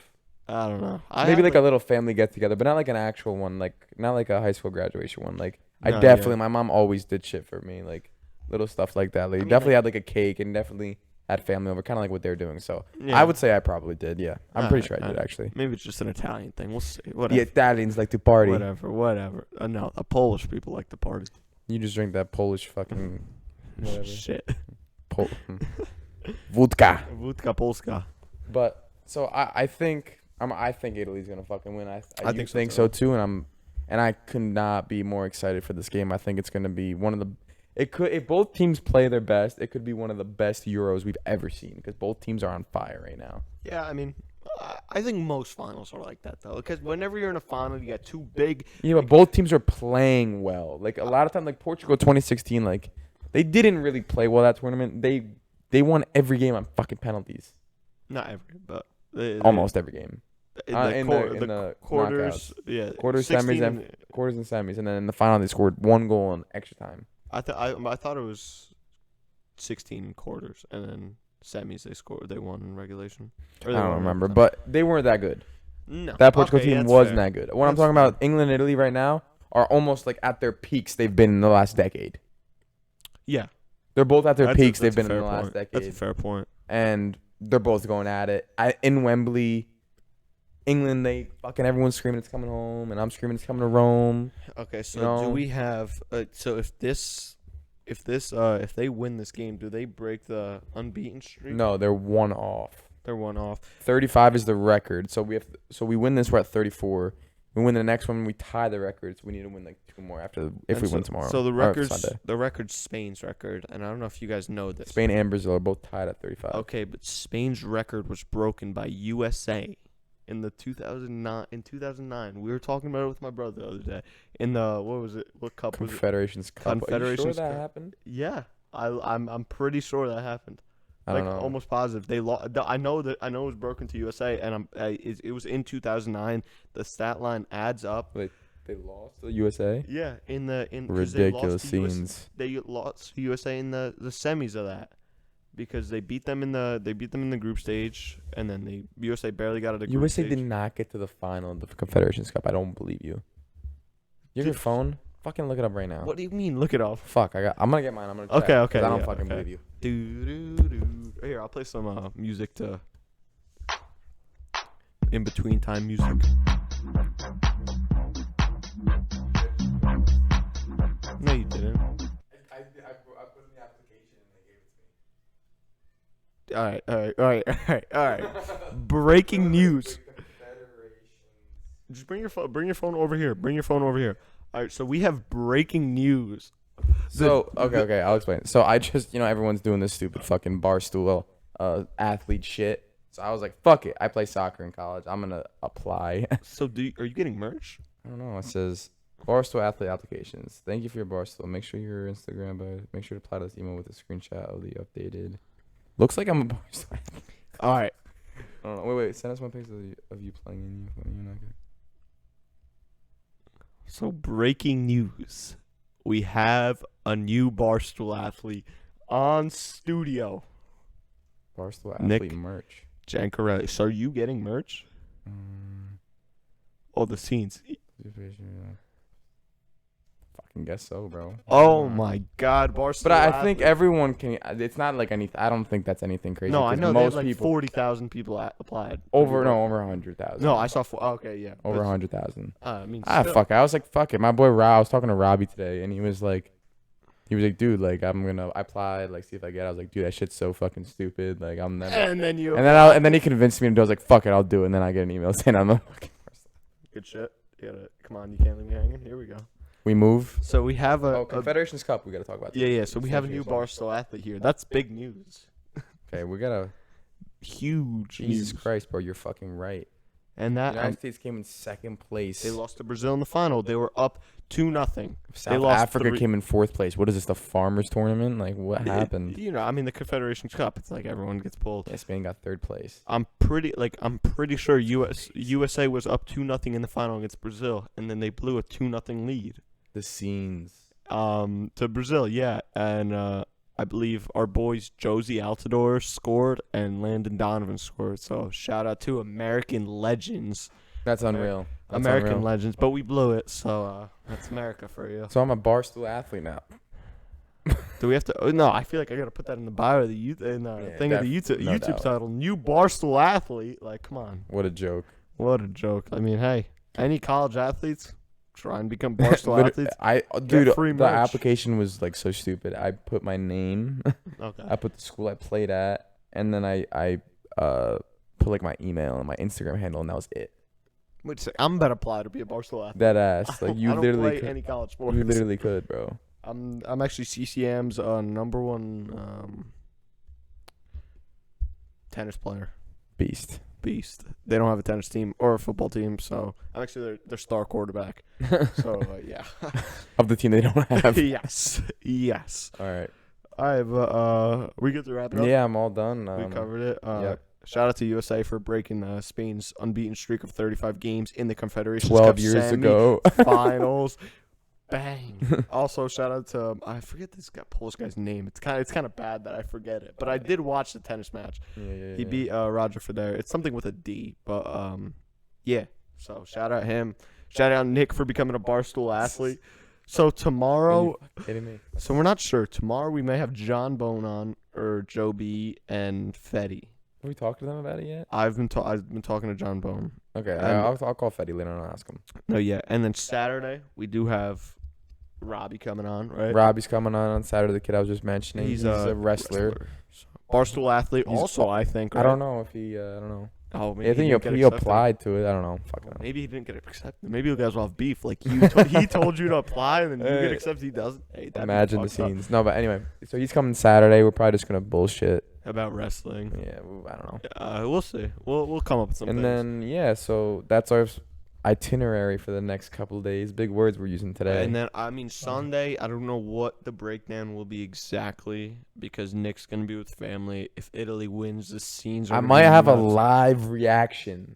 I don't know. Maybe like a little family get together, but not like an actual one. Like not like a high school graduation one. Like I definitely, my mom always did shit for me, like little stuff like that. Like definitely had like a cake and definitely had family over, kind of like what they're doing. So I would say I probably did. Yeah, I'm pretty sure I did actually. Maybe it's just an Italian thing. We'll see. Whatever. The Italians like to party. Whatever. No, the Polish people like to party. You just drink that Polish fucking whatever. Shit. Vodka Polska. But so I think Italy's gonna fucking win. I think so too, and I could not be more excited for this game. I think it's gonna be one of the. If both teams play their best, it could be one of the best Euros we've ever seen because both teams are on fire right now. Yeah, I mean, I think most finals are like that though, because whenever you're in a final, you got two big. Yeah, but both teams are playing well. Like a lot of time, like Portugal 2016, like they didn't really play well that tournament. They won every game on fucking penalties. Not every, but almost every game. In the quarters, knockouts. Quarters, semis, and quarters and semis, and then in the final they scored 1 goal in extra time. I thought it was 16 quarters, and then semis they won in regulation. I don't remember, but they weren't that good. No, that Portugal team wasn't that good. What I'm talking about, England and Italy right now are almost like at their peaks they've been in the last decade. Yeah. They're both at their peaks they've been in the last decade. That's a fair point. And they're both going at it. In Wembley, England, everyone's screaming it's coming home, and I'm screaming it's coming to Rome. Okay, so do we have so if they win this game, do they break the unbeaten streak? No, they're 1 off. They're 1 off. 35 is the record. So we win this, we're at 34. We win the next one, we tie the records. We need to win like 2 more if we win tomorrow. So the record's Spain's record, and I don't know if you guys know this. Spain and Brazil are both tied at 35. Okay, but Spain's record was broken by USA in 2009. We were talking about it with my brother the other day. In the what cup was it? Confederations Cup. Confederations Are you sure that happened? Yeah, I'm pretty sure that happened. I don't know. Almost positive. They lost. I know it was broken to USA, and it was in 2009. The stat line adds up. Wait, they lost to the USA? Yeah, in ridiculous scenes. They lost to USA in the semis of that because they beat them in the group stage, and then USA barely got out of the group stage. USA did not get to the final of the Confederations Cup. I don't believe you. You have your phone? Fucking look it up right now. What do you mean? Look it up. Fuck, I'm gonna get mine. I'm gonna check. Okay. I don't fucking believe you. Here, I'll play some music to in between time music. No, you didn't. I put in the application and they gave it to All right. Breaking news. Just bring your phone over here. All right, so we have breaking news. So, okay, I'll explain. So I just, everyone's doing this stupid fucking Barstool athlete shit. So I was like, fuck it. I play soccer in college. I'm gonna apply. So are you getting merch? I don't know. It says Barstool athlete applications. Thank you for your Barstool. Make sure your Instagram, but make sure to apply to this email with a screenshot of the updated. Looks like I'm a Barstool. All right. I don't know. Wait. Send us one picture of you playing in you. So breaking news. We have a new Barstool athlete on studio. Barstool Nick. athlete merch. Jancarelli. So are you getting merch? Oh, the scenes. Fucking guess so, bro. Oh my God, Barstool. But I athlete. think everyone can. It's not like anything. I don't think that's anything crazy. No, I 'cause know they had most like people 40,000 people applied. over 100,000. No, I saw okay, yeah. over But, 100,000. I mean, still. Fuck it. I was like, fuck it. My boy Rob. I was talking to Robbie today, and he was like, dude, like I'm gonna apply, like see if I get it. I was like, dude, that shit's so fucking stupid. Like I'm never. And then you. And then he convinced me, and I was like, fuck it, I'll do it. And then I get an email saying I'm a fucking. Good shit. You gotta, come on, you can't leave me hanging. Here we go. We move. So we have a Confederations Cup. We gotta talk about. yeah. So we have a new Barstool athlete here. That's big news. Okay, we gotta. Huge. Jesus news. Christ, bro, you're fucking right. And The that United States came in second place. they lost to Brazil in the final. They were up 2-0. South lost Africa 3 came in fourth place. What is this? The Farmers Tournament? Like what happened? You know, I mean the Confederations Cup. It's like everyone gets pulled. Yeah, Spain got third place. I'm pretty sure USA was up 2-0 in the final against Brazil, and then they blew a 2-0 lead. The scenes. To Brazil, yeah, and I believe our boys Josie Altidore scored and Landon Donovan scored. So shout out to American legends. That's unreal. That's American unreal. legends, but we blew it, so that's America for you. So I'm a Barstool athlete now. Do we have to? Oh, no, I feel like I gotta put that in the bio of the youth thing of the YouTube no doubt. title. New Barstool athlete. Like, come on, What a joke. what a joke. I mean, hey, any college athletes try and become Barstool athletes. Dude, free the merch. application was like so stupid. I put my name, Okay. I put the school I played at, and then I put like my email and my Instagram handle, and that was it. Which I'm about to apply to be a Barstool athlete. That ass. Like you I don't literally play could. any college sports. You literally could, bro. I'm actually CCM's number one tennis player. Beast. They don't have a tennis team or a football team, so I'm actually their star quarterback. So yeah. Of the team they don't have. Yes. All right. All right, but we get to wrap it up. Yeah, I'm all done. We covered it. Yep. Shout out to USA for breaking Spain's unbeaten streak of 35 games in the Confederations 12 Cup years ago. finals. Bang. Also, shout out to I forget this Polish guy's name. It's kind of bad that I forget it, but I did watch the tennis match. Yeah. He beat Roger Federer. It's something with a D, but yeah. So shout out him. Shout out Nick for becoming a Barstool athlete. So tomorrow, Are you kidding me? so we're not sure. Tomorrow we may have John Bone on or Joe B and Fetty. Have we talked to them about it yet? I've been talking to John Bone. Okay, And- I'll call Fetty later and I'll ask him. No, yeah. And then Saturday we do have Robbie coming on, right? Robbie's coming on Saturday. The kid I was just mentioning. He's a wrestler. Barstool athlete. He's- Also, I think. I Right? don't know if he. I don't know. Oh, I maybe think didn't get he accepted. applied to it. I don't know. Fucking know. Maybe he didn't get accepted. Maybe you guys will have beef. Like he told you to apply, and then you get accepted. He doesn't. Hey, that'd be Imagine the fucked up. scenes. No, but anyway. So he's coming Saturday. We're probably just gonna bullshit. About wrestling. Yeah, I don't know. We'll see. We'll come up with something. And then yeah, so that's our itinerary for the next couple of days. Big words we're using today. And then Sunday, I don't know what the breakdown will be exactly because Nick's gonna be with family. If Italy wins, the scenes are. I gonna might be have a nuts. live reaction.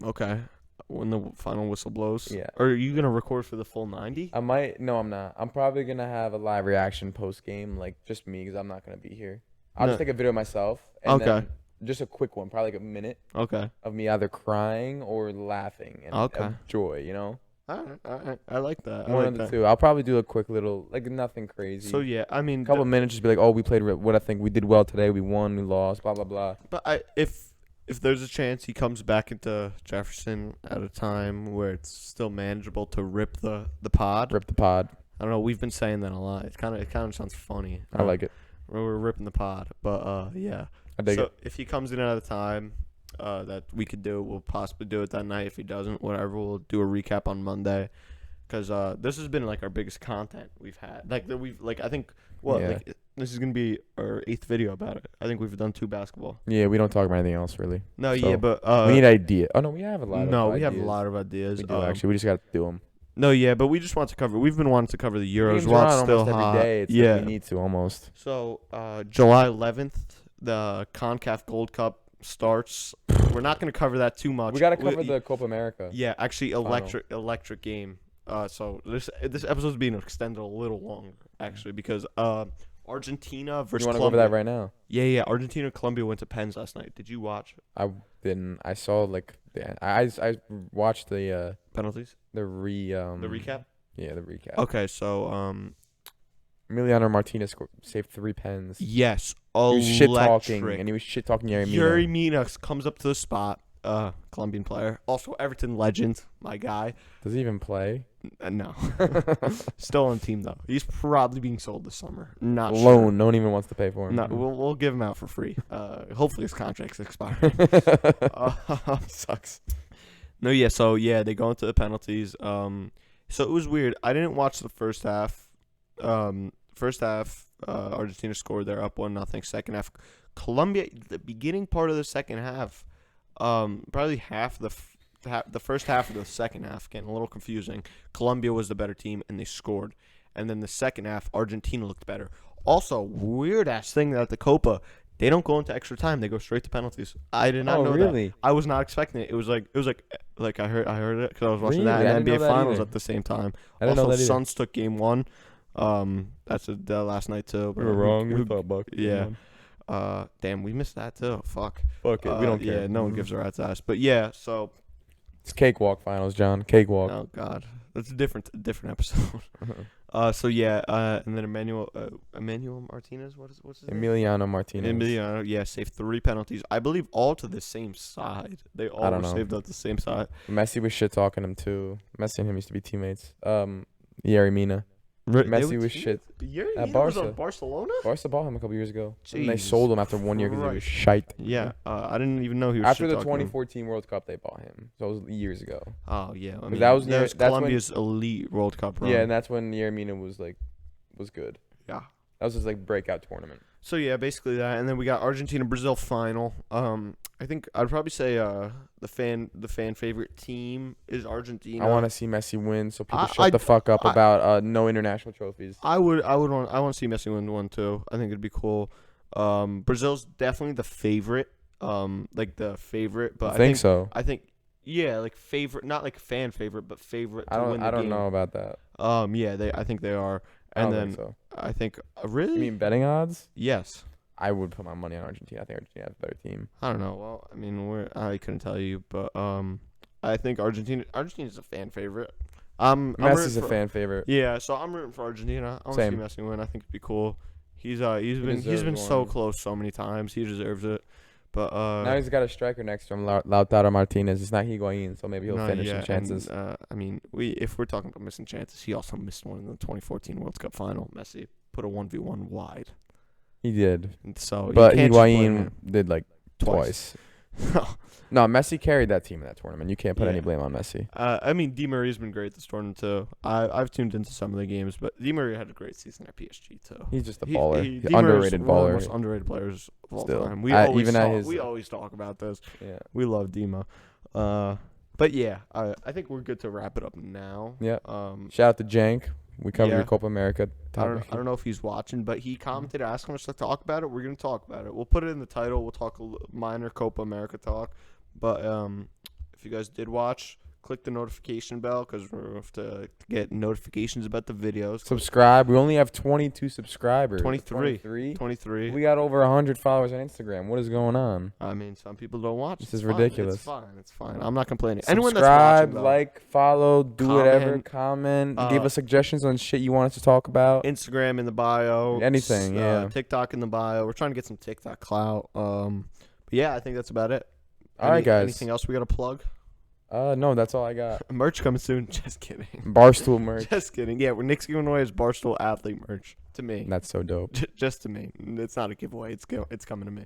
Okay. When the final whistle blows. Yeah. Or are you gonna record for the full 90? I might. No, I'm not. I'm probably gonna have a live reaction post game, like just me, because I'm not gonna be here. I'll No. just take a video of myself. And Okay. then just a quick one, probably like a minute Okay. of me either crying or laughing and Okay. of joy. You know, All right. I like that. I one like of the that. two. I'll probably do a quick little, like nothing crazy. So yeah, I mean, a couple minutes, just be like, oh, we played what I think we did well today. We won, we lost, blah blah blah. but if there's a chance he comes back into Jefferson at a time where it's still manageable to rip the pod. Rip the pod. I don't know. We've been saying that a lot. It kind of sounds funny. I like it. We're ripping the pod, but yeah. I dig So it. if he comes in at a time that we could do, we'll possibly do it that night. If he doesn't, whatever, we'll do a recap on Monday. Because this has been like our biggest content we've had. Like that we've like I think what Yeah. like This is gonna be our 8th video about it. I think we've done 2 basketball. Yeah, we don't talk about anything else really. No, So, yeah, but we need idea. Oh no, we have a lot of no, ideas. we have a lot of ideas. We do actually. We just got to do them. No, yeah, but we just want to cover. We've been wanting to cover the Euros Games while are it's on still almost hot. every day. It's yeah, like we need to almost. So July 11th, the CONCACAF Gold Cup starts. We're not going to cover that too much. We got to cover the Copa America. Yeah, actually, electric game. So this episode's being extended a little longer actually because Argentina versus You want to Colombia. go over that right now? Yeah. Argentina and Colombia went to pens last night. Did you watch I didn't. I saw like I watched the penalties? the recap. Yeah, the recap. Okay, so Emiliano Martinez saved 3 pens. yes, He was shit talking, electric. and he was shit talking Yuri Mina. Yuri Mina comes up to the spot. Colombian player, also Everton legend, my guy. Does he even play? No, still on the team though. He's probably being sold this summer. Not Loan. sure. No one even wants to pay for him. No, we'll give him out for free. Hopefully his contract's expired. Sucks. No, yeah. So yeah, they go into the penalties. So it was weird. I didn't watch the first half. Argentina scored. They're up 1-0. Second half, Colombia. The beginning part of the second half, probably half the first half of the second half, getting a little confusing. Colombia was the better team and they scored. And then the second half, Argentina looked better. Also, weird ass thing that at the Copa, they don't go into extra time. They go straight to penalties. I did not know really? that. I was not expecting it. It was like I heard it because I was watching Really? that I and didn't know NBA that Finals either. at the same time. I didn't know Also, that either. Suns took game 1. That's the last night too. We were wrong. We Who- thought Buck. yeah. Damn, we missed that too. Fuck. Fuck it. We don't care. Yeah, no one gives a rat's ass. But yeah, so It's cakewalk finals, John. Cakewalk. oh god, that's a different episode. So yeah, and then Emmanuel Martinez. What's his name? Emiliano Martinez. Emiliano, yeah, saved 3 penalties. I believe all to the same side. They all I don't were know. saved at the same side. Messi was shit talking him too. Messi and him used to be teammates. Yuri Mina. Messi was shit. Yuri At Mina was on Barca. Barcelona. Barca bought him a couple years ago. And they Jesus sold him after 1 year because he was Christ. shite. Yeah, I didn't even know he was After the shit-talking him. 2014 World Cup, they bought him. So it was years ago. Oh yeah, I mean, that was that's when- Colombia's elite World Cup run. Yeah, and that's when Yuri Mina was good. Yeah. That was his breakout tournament. So yeah, basically that, and then we got Argentina Brazil final. I think I'd probably say the fan favorite team is Argentina. I want to see Messi win, so people I- shut the fuck up I- about no international trophies. I want to see Messi win one too. I think it'd be cool. Brazil's definitely the favorite. The favorite, but I think so. I think yeah, favorite, not fan favorite, but favorite to win the I don't game. know about that. Yeah, I think they are. I And don't then think so. I think really? You mean betting odds? Yes. I would put my money on Argentina. I think Argentina has a better team. I don't know. Well, I mean, I couldn't tell you, but I think Argentina's a fan favorite. I'm Messi's rooting a for- fan favorite. Yeah, so I'm rooting for Argentina. I want to see Same. Messi win. I think it'd be cool. He's been deserves so one. close so many times. He deserves it. But Now he's got a striker next to him, Lautaro Martinez. It's not Higuain, so maybe he'll no, finish yeah, some chances. And, I mean, if we're talking about missing chances, he also missed one in the 2014 World Cup final. Messi put a 1v1 wide. He did, And so but you can't just blame Higuain him. did twice. No, Messi carried that team in that tournament. You can't put any Yeah. blame on Messi. I mean, Di Maria's been great this tournament too. I've tuned into some of the games, but Di Maria had a great season at PSG too. He's just a baller. Di Maria's Underrated one of the baller. most underrated players of all Still. time. We Even at his- always talk about this. Yeah. We love Dima. But yeah, I think we're good to wrap it up now. Yeah. Shout Shout out to Jank. We covered Yeah. your Copa America I topic. don't know if he's watching, but he commented asking us to talk about it. We're gonna talk about it. We'll put it in the title. We'll talk minor Copa America talk. But if you guys did watch, click the notification bell because we have to get notifications about the videos. Subscribe. We only have 22 subscribers. 23. 23? 23. We got over 100 followers on Instagram. What is going on? I mean, some people don't watch. This It's is fine. ridiculous. It's fine. It's fine. I'm not complaining. Anyone that's Subscribe, watching, though, like, follow, do whatever, Comment, comment, give us suggestions on shit you want us to talk about. Instagram in the bio. Anything, yeah. TikTok in the bio. We're trying to get some TikTok clout. But yeah, I think that's about it. All right, guys. Anything else we got to plug? No, that's all I got. Merch coming soon. Just kidding. Barstool merch. Just kidding. Yeah, we're Nick's giving away his Barstool athlete merch to me. That's so dope. Just to me. It's not a giveaway. It's coming to me.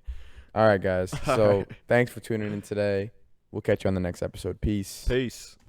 All right, guys. All So right. thanks for tuning in today. We'll catch you on the next episode. Peace. Peace.